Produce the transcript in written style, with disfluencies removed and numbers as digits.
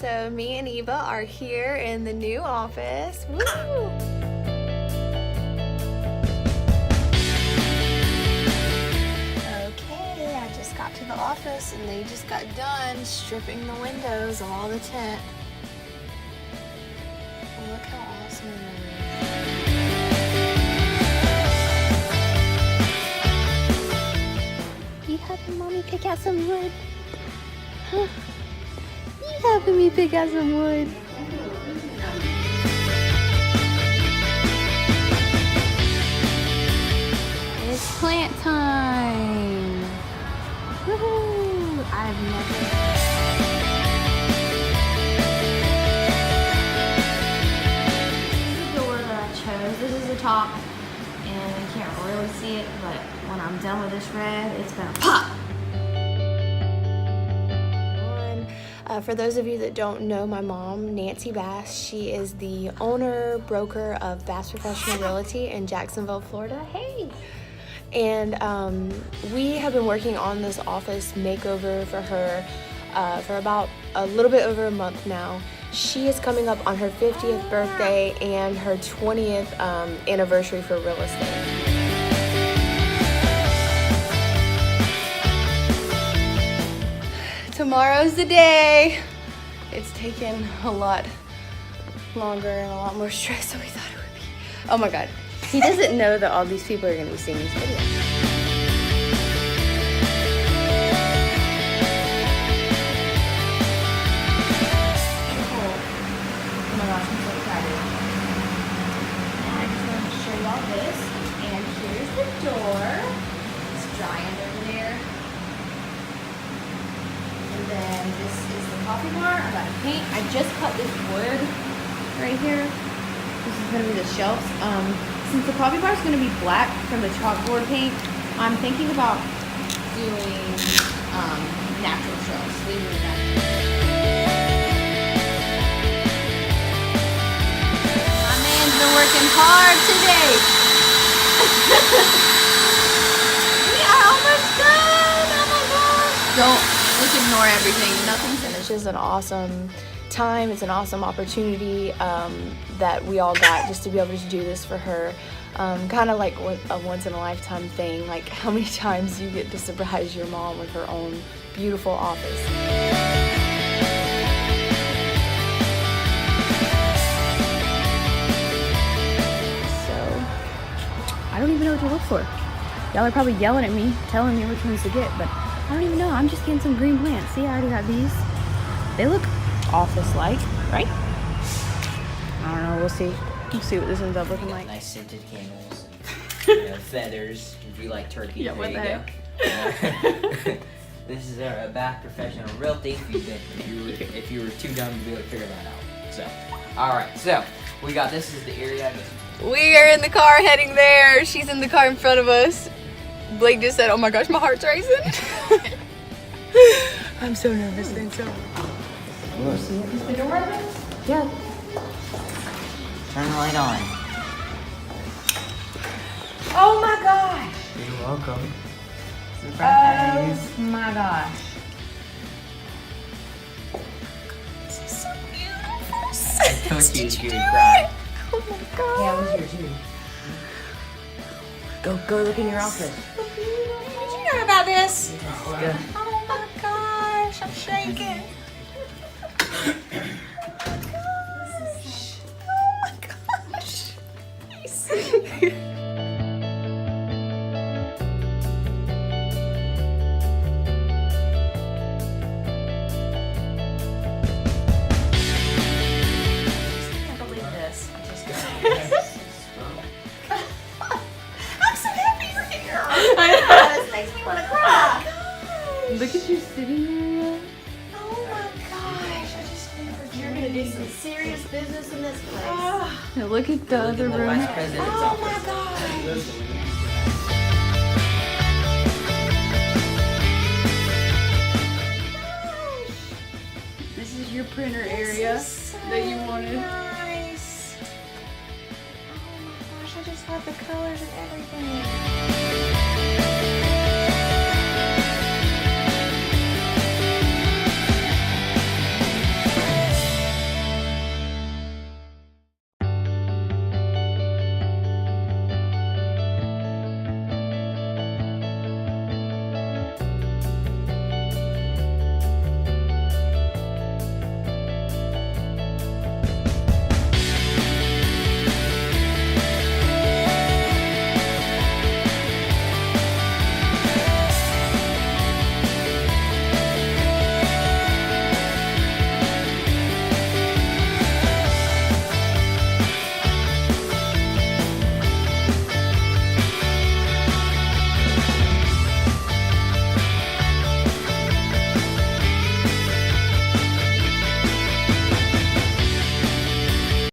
So me and Eva are here in the new office. Woo! Okay, I just got to the office and they just got done stripping the windows of all the tint. Look how awesome it is. You helping mommy pick out some wood? Huh? You helping me pick out some wood? It's plant time! Woohoo! I've never... This is the door that I chose. This is the top, and you can't really see it, but when I'm done with this red, it's gonna pop! For those of you that don't know my mom, Nancy Bass, she is the owner, broker of Bass Professional Realty in Jacksonville, Florida. Hey! And we have been working on this office makeover for her for about a little bit over a month now. She is coming up on her 50th birthday and her 20th anniversary for real estate. Tomorrow's the day. It's taken a lot longer and a lot more stress than we thought it would be. Oh my God. He doesn't know that all these people are going to be seeing this video. Oh my gosh, I'm so excited. And I just wanted to show y'all this. And here's the door. It's giant over there. And then this is the coffee bar. I got to paint. I just cut this wood right here. This is going to be the shelves. Since the coffee bar is going to be black from the chalkboard paint, I'm thinking about doing natural shelves. Leaving it natural. My man's been working hard today. We are almost done. Oh my gosh. Don't. Just ignore everything. Nothing's finished. It's just an awesome time. It's an awesome opportunity that we all got just to be able to do this for her. Kind of like a once in a lifetime thing. Like how many times you get to surprise your mom with her own beautiful office. So I don't even know what to look for. Y'all are probably yelling at me, telling me which ones to get, but I don't even know. I'm just getting some green plants. See, I already got these. They look office-like, right? I don't know. We'll see. We'll see what this ends up looking like. Nice scented candles, and, feathers. If you like turkey, Yeah, what the heck? This is our Bass Professional Realty. If you were too dumb to be able to figure that out. So, all right. So we got this is the area. We are in the car heading there. She's in the car in front of us. Blake just said, "Oh my gosh, my heart's racing." I'm so nervous and so. Is the door open? Yeah. Turn the light on. Oh my gosh. You're welcome. Oh my gosh. This is so beautiful. I told you you would cry. Oh my god. Yeah, I was here too. Go look in your office. Did you know about this? Good. Oh my gosh, I'm shaking. Oh my gosh. I can't believe this. I'm so happy you're here. This makes me want to cry. Look at you sitting there. Oh my gosh. I just knew for sure gonna do some serious business in this place. Now look at the other The room. Vice President's Oh office. my gosh. This is your printer area So that you wanted. nice. Oh my gosh, I just love the colors and everything.